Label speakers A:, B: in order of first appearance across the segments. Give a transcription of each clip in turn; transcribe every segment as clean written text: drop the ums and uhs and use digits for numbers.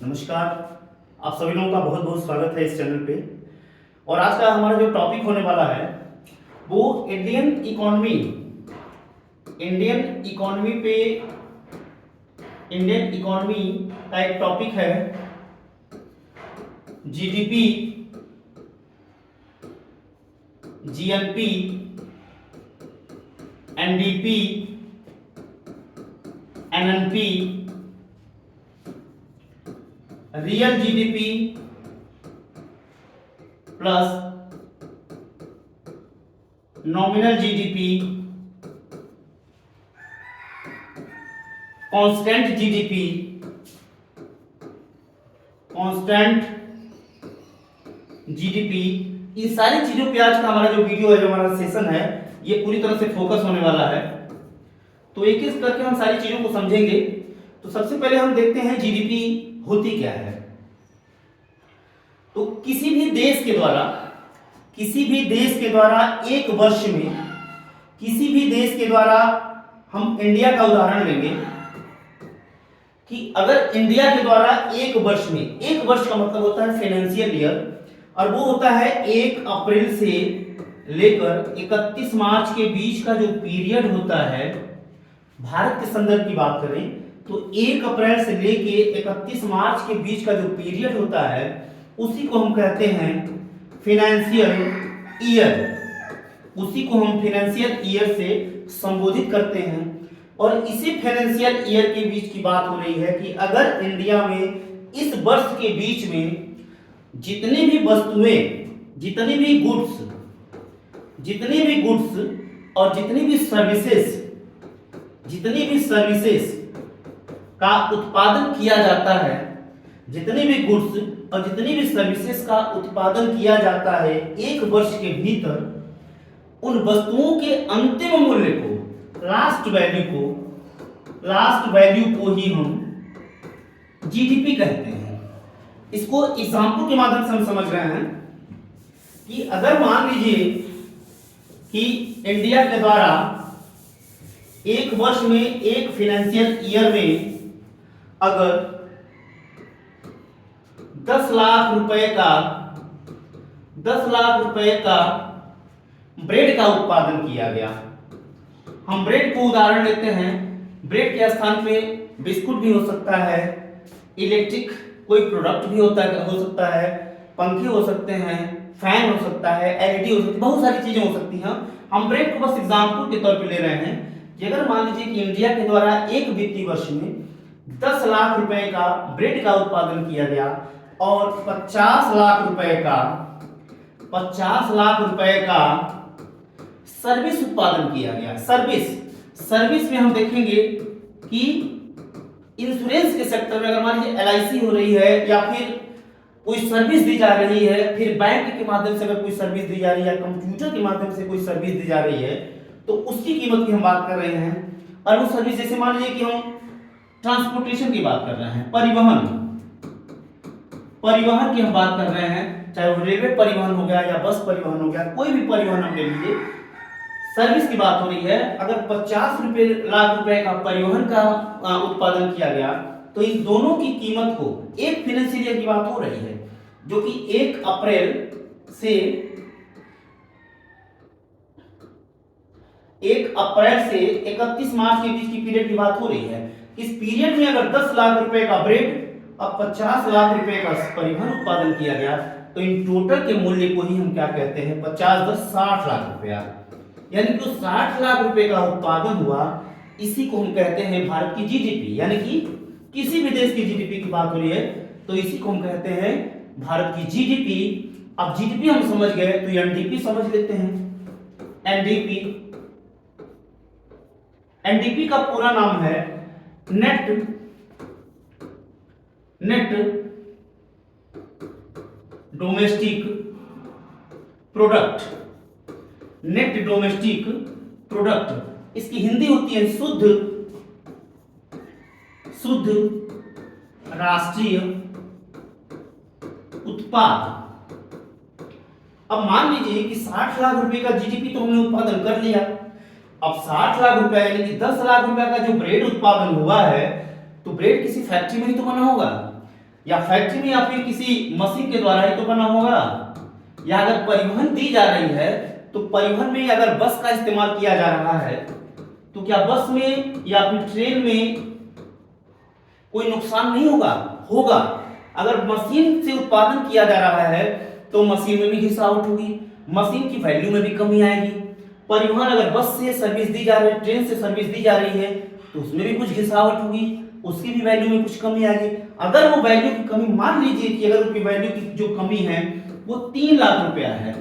A: नमस्कार। आप सभी लोगों का बहुत बहुत स्वागत है इस चैनल पे। और आज का हमारा जो टॉपिक होने वाला है वो इंडियन इकोनॉमी का एक टॉपिक है, GDP, GNP, NDP, NNP, real GDP plus nominal GDP, constant GDP, इन सारी चीजों पे आज का हमारा जो वीडियो है, जो हमारा सेशन है, ये पूरी तरह से फोकस होने वाला है। तो एक एक करके हम सारी चीजों को समझेंगे। तो सबसे पहले हम देखते हैं जीडीपी होती क्या है। तो किसी भी देश के द्वारा एक वर्ष में, किसी भी देश के द्वारा, हम इंडिया का उदाहरण लेंगे कि अगर इंडिया के द्वारा एक वर्ष में, एक वर्ष का मतलब होता है फाइनेंशियल ईयर, और वो होता है 1 अप्रैल से लेकर 31 मार्च के बीच का जो पीरियड होता है। भारत के संदर्भ की बात करें तो 1 अप्रैल से लेके 31 मार्च के बीच का जो पीरियड होता है उसी को हम कहते हैं फाइनेंशियल ईयर। उसी को हम फाइनेंशियल ईयर से संबोधित करते हैं। और इसी फाइनेंशियल ईयर के बीच की बात हो रही है कि अगर इंडिया में इस वर्ष के बीच में जितनी भी वस्तुएं, जितनी भी गुड्स और जितनी भी सर्विसेज का उत्पादन किया जाता है, जितनी भी गुड्स और जितनी भी सर्विसेज का उत्पादन किया जाता है एक वर्ष के भीतर, उन वस्तुओं के अंतिम मूल्य को, लास्ट वैल्यू को ही हम जीडीपी कहते हैं। इसको एग्जांपल के माध्यम से हम समझ रहे हैं कि अगर मान लीजिए कि इंडिया के द्वारा एक वर्ष में, एक फाइनेंशियल ईयर में अगर 10 लाख रुपए का ब्रेड का उत्पादन किया गया। हम ब्रेड को उदाहरण लेते हैं। ब्रेड के स्थान पे बिस्कुट भी हो सकता है, इलेक्ट्रिक कोई प्रोडक्ट भी हो सकता है, पंखे हो सकते हैं, फैन हो सकता है, एलईडी हो सकती है, बहुत सारी चीजें हो सकती हैं। हम ब्रेड को बस एग्जांपल के तौर पे ले रहे हैं कि अगर मान लीजिए कि इंडिया के द्वारा एक वित्तीय वर्ष में 10 लाख रुपए का ब्रेड का उत्पादन किया गया और 50 लाख रुपए का सर्विस उत्पादन किया गया। सर्विस में हम देखेंगे कि इंश्योरेंस के सेक्टर में अगर मान लीजिए एलआईसी हो रही है या फिर कोई सर्विस दी जा रही है, फिर बैंक के माध्यम से अगर कोई सर्विस दी जा रही है, कंप्यूटर के माध्यम से कोई सर्विस दी जा रही है, तो उसकी कीमत की हम बात कर रहे हैं। और वो सर्विस जैसे मान लीजिए कि हम ट्रांसपोर्टेशन की बात कर रहे हैं, परिवहन की हम बात कर रहे हैं, चाहे वो रेलवे परिवहन हो गया या बस परिवहन हो गया, कोई भी परिवहन हम ले लीजिए, सर्विस की बात हो रही है। अगर 50 लाख रुपए का परिवहन का उत्पादन किया गया तो इन दोनों की कीमत को, एक फाइनेंशियल ईयर की बात हो रही है जो कि 1 अप्रैल से 31 मार्च के बीच की पीरियड की बात हो रही है। इस पीरियड में अगर 10 लाख रुपए का ब्रेड और 50 लाख रुपए का परिवहन उत्पादन किया गया तो इन टोटल के मूल्य को ही हम क्या कहते हैं, 50 10 60 लाख रुपया, यानी कि 60 लाख रुपए का उत्पादन हुआ। इसी को हम कहते हैं भारत की जीडीपी, यानी कि किसी भी देश की जीडीपी की बात हो रही है तो इसी को हम कहते हैं भारत की जीडीपी। अब जीडीपी हम समझ गए तो एनडीपी समझ लेते हैं। एनडीपी का पूरा नाम है नेट डोमेस्टिक प्रोडक्ट। इसकी हिंदी होती है शुद्ध राष्ट्रीय उत्पाद। अब मान लीजिए कि 60 लाख रुपए का जीडीपी तो हमने उत्पादन कर लिया। अब 60 लाख रुपए यानी कि 10 लाख रुपए का जो ब्रेड उत्पादन हुआ है, तो ब्रेड किसी फैक्ट्री में ही तो बना होगा। या फैक्ट्री में या फिर किसी मशीन के द्वारा ही तो बना होगा। या अगर परिवहन दी जा रही है तो परिवहन में अगर बस का इस्तेमाल किया जा रहा है तो क्या बस में या फिर ट्रेन में कोई नुकसान नहीं होगा? होगा। अगर मशीन से उत्पादन किया जा रहा है तो मशीन में भी घिसावट होगी, मशीन की वैल्यू में भी कमी आएगी। परिवहन अगर बस से सर्विस दी जा रही है, ट्रेन से सर्विस दी जा रही है तो उसमें भी कुछ घिसावट होगी, उसकी भी वैल्यू में कुछ कमी आएगी। अगर वो वैल्यू की कमी, मान लीजिए कि अगर उनकी वैल्यू की जो कमी है वो 3 लाख रुपया है,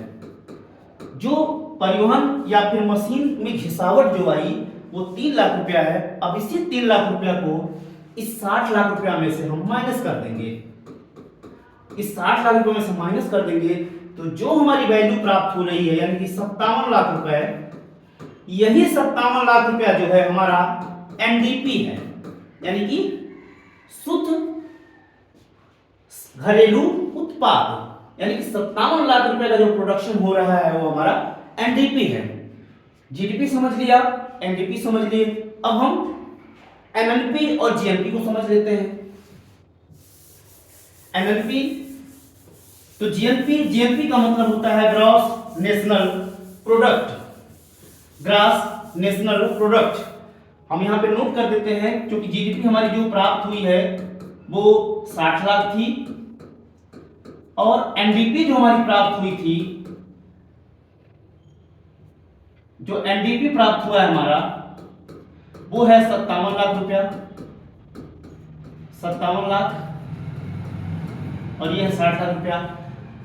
A: जो परिवहन या फिर मशीन में घिसावट जो आई वो 3 लाख रुपया है। अब इसी 3 लाख रुपया को इस 60 लाख रुपया में से हम माइनस कर देंगे, इस 60 लाख रुपए में से माइनस कर देंगे तो जो हमारी वैल्यू प्राप्त हो रही है यानी कि 57 लाख रुपए, यही 57 लाख रुपया जो है हमारा एनडीपी है, यानी कि शुद्ध घरेलू उत्पाद, यानी कि 57 लाख रुपए का जो प्रोडक्शन हो रहा है वो हमारा एनडीपी है। जीडीपी समझ लिया, एनडीपी समझ लिए, अब हम एमएनपी और जीएनपी को समझ लेते हैं। एमएनपी तो जीएनपी का मतलब होता है gross national product, gross national product. हम यहां पे नोट कर देते हैं क्योंकि जीडीपी हमारी जो प्राप्त हुई है वो 60 लाख थी और एनडीपी जो हमारी प्राप्त हुई थी, जो एनडीपी प्राप्त हुआ है हमारा वो है 57 लाख रुपया, 57 लाख, और ये है 60 लाख रुपया।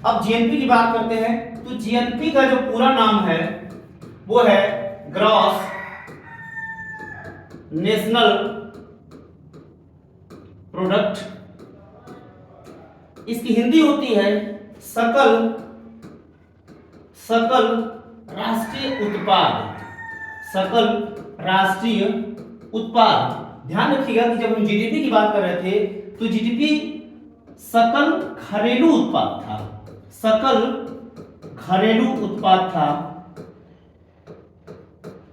A: अब जीएनपी की बात करते हैं तो जीएनपी का जो पूरा नाम है वो है ग्रॉस नेशनल प्रोडक्ट, इसकी हिंदी होती है सकल राष्ट्रीय उत्पाद, सकल राष्ट्रीय उत्पाद। ध्यान रखिएगा कि जब हम जीडीपी की बात कर रहे थे तो जीडीपी सकल घरेलू उत्पाद था, सकल घरेलू उत्पाद था,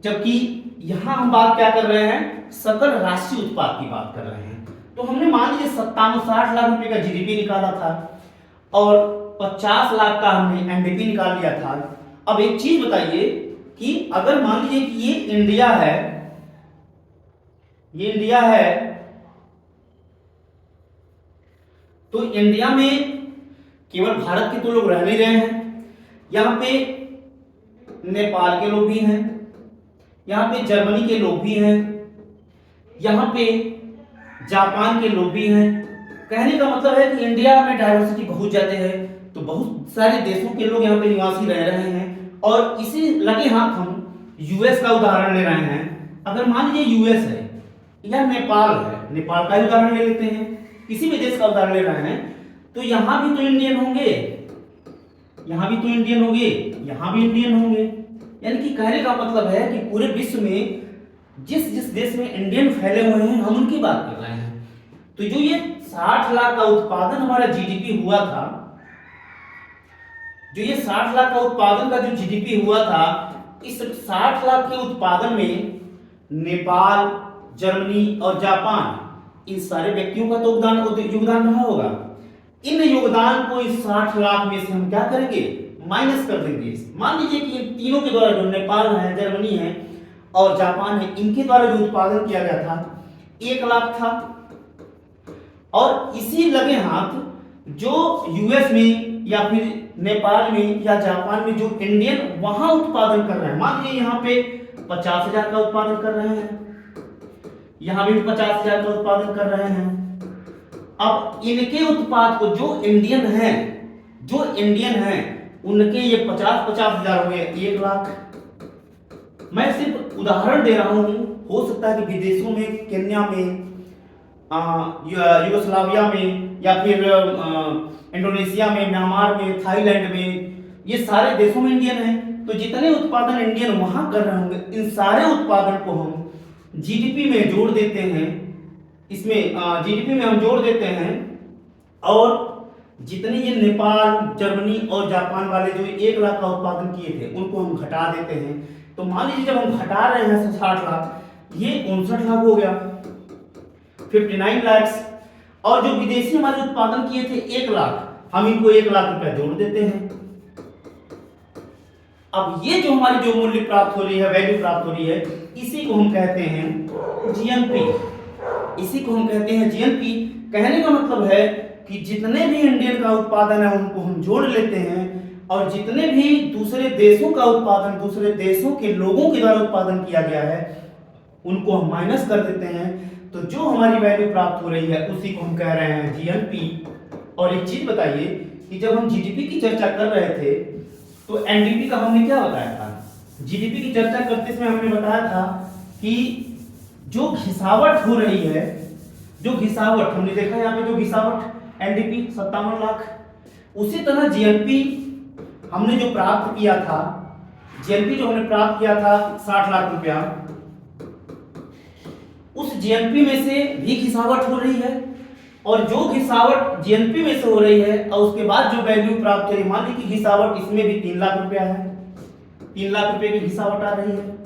A: जबकि यहां हम बात क्या कर रहे हैं, सकल राष्ट्रीय उत्पाद की बात कर रहे हैं। तो हमने मान लीजिए 60 लाख रुपए का जीडीपी निकाला था और 50 लाख का हमने एनडीपी निकाल लिया था। अब एक चीज बताइए कि अगर मान लीजिए कि ये इंडिया है, ये इंडिया है, तो इंडिया में केवल भारत के तो लोग रह नहीं रहे हैं, यहां पे नेपाल के लोग भी हैं, यहां पे जर्मनी के लोग भी हैं, यहां पे जापान के लोग भी हैं। कहने का मतलब है कि इंडिया में डाइवर्सिटी बहुत ज्यादा है, तो बहुत सारे देशों के लोग यहाँ पे निवासी रह रहे हैं। और इसी लगे हाथ हम यूएस का उदाहरण ले रहे हैं। अगर मान लीजिए यूएस है या नेपाल है, नेपाल का ही उदाहरण ले लेते हैं, किसी भी देश का उदाहरण ले रहे हैं, तो यहां भी तो इंडियन होंगे, यहां भी तो इंडियन होंगे, यहां भी इंडियन होंगे। यानी कि कहने का मतलब है कि पूरे विश्व में जिस जिस देश में इंडियन फैले हुए हैं हम उनकी बात कर रहे हैं। तो जो ये 60 लाख का उत्पादन हमारा जीडीपी हुआ था, जो ये 60 लाख का उत्पादन का जो जीडीपी हुआ था, इस 60 लाख के उत्पादन में नेपाल, जर्मनी और जापान, इन सारे व्यक्तियों का तो योगदान रहा होगा। इन योगदान को इस 60 लाख में से हम क्या करेंगे, माइनस कर देंगे। मान लीजिए कि इन तीनों के द्वारा, जो नेपाल है, जर्मनी है और जापान है, इनके द्वारा जो उत्पादन किया गया था 1 लाख था, और इसी लगे हाथ जो यूएस में या फिर नेपाल में या जापान में जो इंडियन वहां उत्पादन कर रहे हैं, मान लीजिए यहाँ पे 50,000 का उत्पादन कर रहे हैं, यहां भी 50,000 का उत्पादन कर रहे हैं। अब इनके उत्पाद को, जो इंडियन हैं, जो इंडियन हैं, उनके ये 50,000 हो गए 1 लाख। मैं सिर्फ उदाहरण दे रहा हूं, हो सकता है कि विदेशों में, केन्या में, यूगोस्लाविया में या फिर इंडोनेशिया में, म्यांमार में, थाईलैंड में, ये सारे देशों में इंडियन हैं। तो जितने उत्पादन इंडियन वहां कर रहे होंगे, इन सारे उत्पादन को हम जीडीपी में जोड़ देते हैं, इसमें जीडीपी में हम जोड़ देते हैं, और जितने ये नेपाल, जर्मनी और जापान वाले जो 1 लाख का उत्पादन किए थे उनको हम घटा देते हैं। तो मान लीजिए जब हम घटा रहे हैं 60 लाख, ये 59 लाख हो गया, 59 लाख। और जो विदेशी हमारे उत्पादन किए थे 1 लाख, हम इनको 1 लाख रुपया जोड़ देते हैं। अब ये जो हमारी जो मूल्य प्राप्त हो रही है, वैल्यू प्राप्त हो रही है, इसी को हम कहते हैं जीएनपी। इसी को हम कहते हैं जीएनपी। कहने का मतलब है कि जितने भी इंडियन का उत्पादन है उनको हम जोड़ लेते हैं, और जितने भी दूसरे देशों का उत्पादन, दूसरे देशों के लोगों के द्वारा उत्पादन किया गया है, उनको हम माइनस कर देते हैं। तो जो हमारी वैल्यू प्राप्त हो रही है उसी को हम कह रहे हैं जीएनपी। और एक चीज बताइए कि जब हम जीडीपी की चर्चा कर रहे थे तो एनडीपी का हमने क्या बताया था? जीडीपी की चर्चा करते समय हमने बताया था कि जो घिसावट हो रही है, जो घिसावट हमने देखा यहाँ पे, जो घिसावट एनडीपी 57 लाख, उसी तरह जीएनपी हमने जो प्राप्त किया था, जीएनपी जो हमने प्राप्त किया था 60 लाख रुपया, उस जीएनपी में से भी घिसावट हो रही है। और जो घिसावट जीएनपी में से हो रही है और उसके बाद जो वैल्यू प्राप्त हो रही है, मान ली कि घिसावट इसमें भी 3 लाख रुपया है, 3 लाख रुपए की घिसावट आ रही है।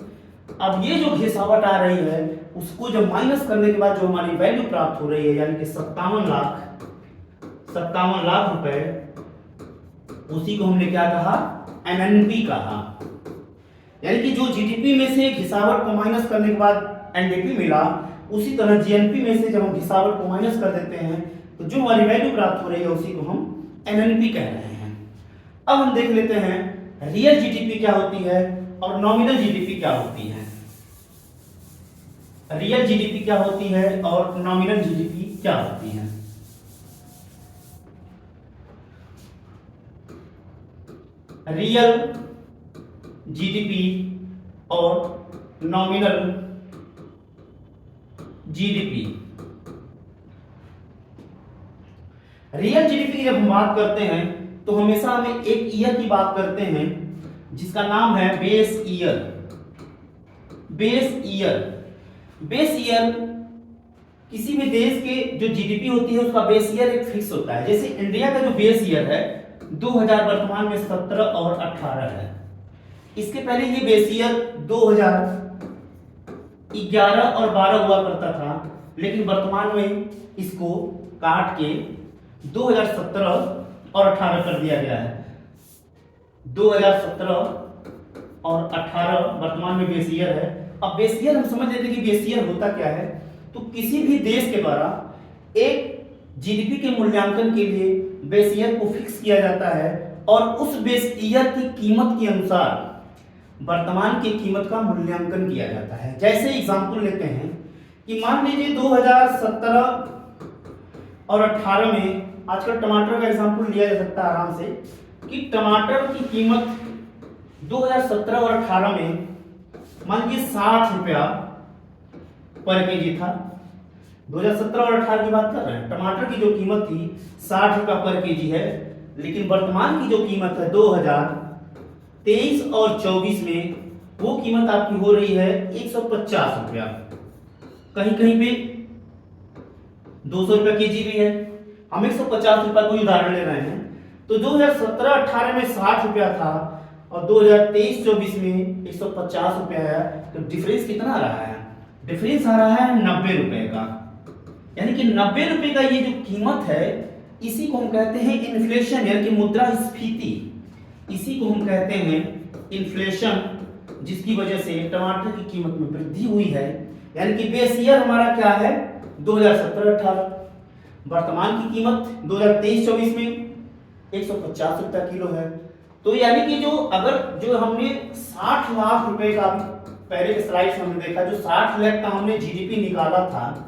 A: अब ये जो घिसावट आ रही है उसको जब माइनस करने के बाद जो हमारी वैल्यू प्राप्त हो रही है, यानी कि 57 लाख रुपए, उसी को हमने क्या कहा? एनएनपी कहा। यानी कि जो जीडीपी में से घिसावट को माइनस करने के बाद एनडीपी मिला, उसी तरह जीएनपी में से जब हम घिसावट को माइनस कर देते हैं तो जो हमारी वैल्यू प्राप्त हो रही है उसी को हम एनएनपी कह रहे हैं। अब हम देख लेते हैं रियल जीडीपी क्या होती है और नॉमिनल जीडीपी क्या होती है। रियल जीडीपी क्या होती है और नॉमिनल जीडीपी क्या होती है। रियल जीडीपी और नॉमिनल जीडीपी। रियल जीडीपी की जब हम बात करते हैं तो हमेशा हमें एक ईयर की बात करते हैं जिसका नाम है base year. Base year, base year किसी भी देश के जो जीडीपी होती है उसका बेस ईयर एक फिक्स होता है। जैसे इंडिया का जो बेस ईयर है 2000 वर्तमान में 17 और 18 है। इसके पहले ये बेस ईयर 2011 और 12 हुआ करता था, लेकिन वर्तमान में इसको काट के 2017 और 18 कर दिया गया है। 2017 और 18 वर्तमान में बेस ईयर है। अब बेस ईयर हम समझ लेते हैं कि बेस ईयर होता क्या है। तो किसी भी देश के द्वारा एक जीडीपी के मूल्यांकन के लिए बेस ईयर को फिक्स किया जाता है और उस बेस ईयर की कीमत के अनुसार वर्तमान की कीमत का मूल्यांकन किया जाता है। जैसे एग्जांपल लेते हैं कि मान लीजिए 2017 और 18 में, आजकल टमाटर का एग्जांपल लिया जा सकता है आराम से, कि टमाटर की कीमत 2017 और 18 में मान लीजिए 60 रुपया पर केजी था। 2017 और 18 की बात कर रहे हैं। टमाटर की जो कीमत थी 60 रुपया पर केजी है, लेकिन वर्तमान की जो कीमत है 2023 और 24 में वो कीमत आपकी हो रही है 150 रुपया, कहीं कहीं पे 200 रुपया केजी भी है। हम 150 रुपया कोई उदाहरण ले रहे हैं। तो 2017-18 में 60 रुपया था और 2023-24 में 150 रुपया है। तो डिफरेंस कितना आ रहा है? डिफरेंस आ रहा है 90 रुपए का। यानी कि 90 रुपए का ये जो कीमत है, इसी को हम कहते हैं इन्फ्लेशन, यानी कि मुद्रास्फीति। इसी को हम कहते हैं इन्फ्लेशन, जिसकी वजह से टमाटर की कीमत में वृद्धि हुई है। यानी कि बेस ईयर हमारा क्या है? 2017-18। वर्तमान की कीमत 2023-24 में 150 रुपया किलो है। तो यानी कि जो अगर जो हमने 60 लाख रुपए का, पहले के स्लाइड्स में हमने देखा, जो 60 लाख का हमने जीडीपी निकाला था,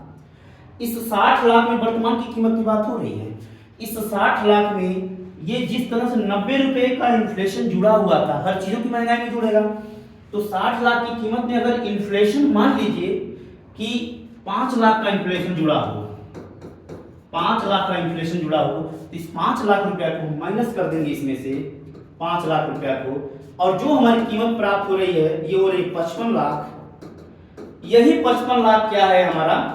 A: इस 60 लाख में वर्तमान की कीमत की बात हो रही है। इस 60 लाख में ये जिस तरह से 90 रुपए का इन्फ्लेशन जुड़ा हुआ था, हर चीजों की महंगाई में जुड़ेगा, तो 60 लाख की कीमत में अगर इन्फ्लेशन मान लीजिए कि 5 लाख का इन्फ्लेशन जुड़ा हो, 5 लाख का इन्फ्लेशन जुड़ा हो, तो इस 5 लाख रुपया को माइनस कर देंगे इसमें से 5 लाख रुपया को, और जो हमारी कीमत प्राप्त हो रही है ये हो रही 55 लाख। यही 55 लाख क्या है? हमारा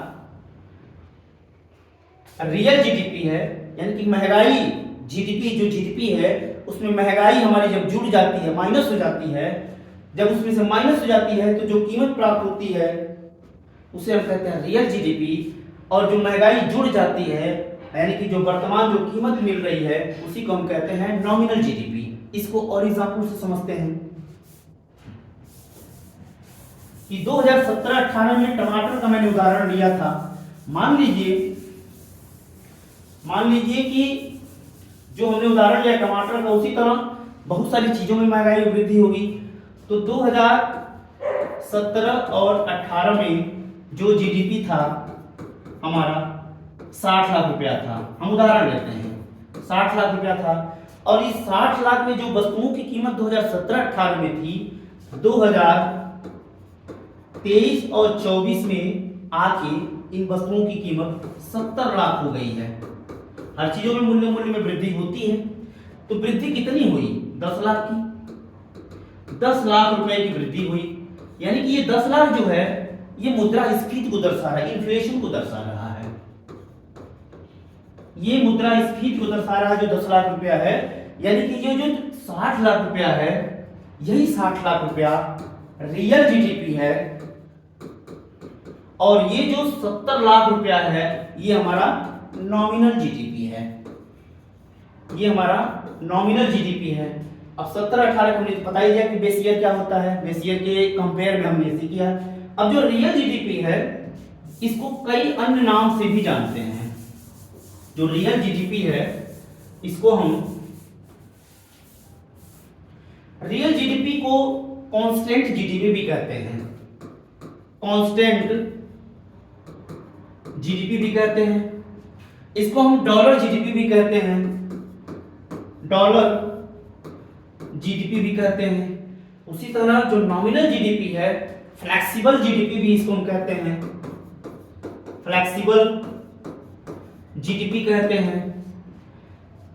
A: रियल जीडीपी है। यानी कि महंगाई, जीडीपी जो जीडीपी है उसमें महंगाई हमारी जब जुड़ जाती है, माइनस हो जाती है, जब उसमें से माइनस हो जाती है तो जो कीमत प्राप्त होती है उसे हम कहते हैं रियल जीडीपी। और जो महंगाई जुड़ जाती है, यानी कि जो वर्तमान जो कीमत मिल रही है, उसी को हम कहते हैं नॉमिनल जीडीपी। इसको और एग्जांपल से समझते हैं कि 2017-18 में टमाटर का मैंने उदाहरण लिया था। मान लीजिए कि जो हमने उदाहरण लिया टमाटर का, उसी तरह बहुत सारी चीजों में महंगाई वृद्धि होगी। तो 2017 और 18 में जो जीडीपी था हमारा 60 लाख रुपया था, हम उदाहरण लेते हैं 60 लाख रुपया था। और इस 60 लाख में जो वस्तुओं की कीमत 2017-18 में थी, 2023 और 24 में आके इन वस्तुओं की कीमत 70 लाख हो गई है। हर चीजों में मूल्य में वृद्धि होती है। तो वृद्धि कितनी हुई? 10 लाख की, 10 लाख रुपए की वृद्धि हुई। यानी कि ये 10 लाख जो है ये मुद्रास्फीति को दर्शा रहा है, इन्फ्लेशन को दर्शा रहा है। ये मुद्रास्फीति को दर्शा रहा है जो 10 लाख रुपया है। यानी कि ये जो 60 लाख रुपया है, यही 60 लाख रुपया रियल जीडीपी है, और ये जो 70 लाख रुपया है ये हमारा नॉमिनल जीडीपी है। ये हमारा नॉमिनल जीडीपी है। अब 17-18 हमने पता ही है कि बेस ईयर क्या होता है, बेस ईयर के कंपेयर में हमने इसे किया। अब जो रियल जीडीपी है इसको कई अन्य नाम से भी जानते हैं। जो रियल जीडीपी है इसको हम रियल जीडीपी को कांस्टेंट जीडीपी भी कहते हैं, कांस्टेंट जीडीपी भी कहते हैं। इसको हम डॉलर जीडीपी भी कहते हैं, डॉलर जीडीपी भी कहते हैं। उसी तरह जो नॉमिनल जीडीपी है, फ्लेक्सिबल जीडीपी भी इसको हम कहते हैं, फ्लेक्सिबल जीडीपी कहते हैं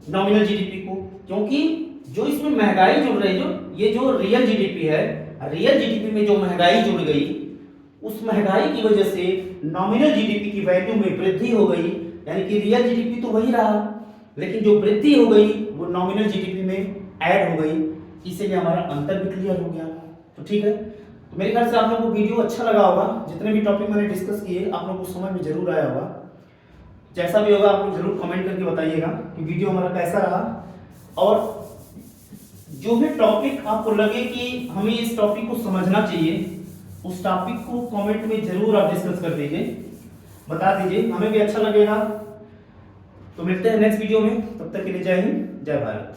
A: नॉमिनल जीडीपी को। क्योंकि जो इसमें महंगाई जुड़ रही है, ये जो रियल जीडीपी है, रियल जीडीपी में जो महंगाई जुड़ गई, उस महंगाई की वजह से नॉमिनल जीडीपी की वैल्यू में वृद्धि हो गई। यानी कि रियल जीडीपी तो वही रहा, लेकिन जो वृद्धि हो गई वो नॉमिनल जीडीपी में ऐड हो गई। इसीलिए हमारा अंतर भी क्लियर हो गया। तो ठीक है, तो मेरे ख्याल से आप लोगों को वीडियो अच्छा लगा होगा। जितने भी टॉपिक मैंने डिस्कस किए आप लोगों को समझ में जरूर आया होगा। जैसा भी होगा आप लोग जरूर कमेंट करके बताइएगा कि वीडियो हमारा कैसा रहा। और जो भी टॉपिक आपको लगे कि हमें इस टॉपिक को समझना चाहिए, उस टॉपिक को कमेंट में जरूर आप डिस्कस कर दीजिए, बता दीजिए, हमें भी अच्छा लगेगा। तो मिलते हैं नेक्स्ट वीडियो में, तब तक के लिए जय हिंद, जय भारत।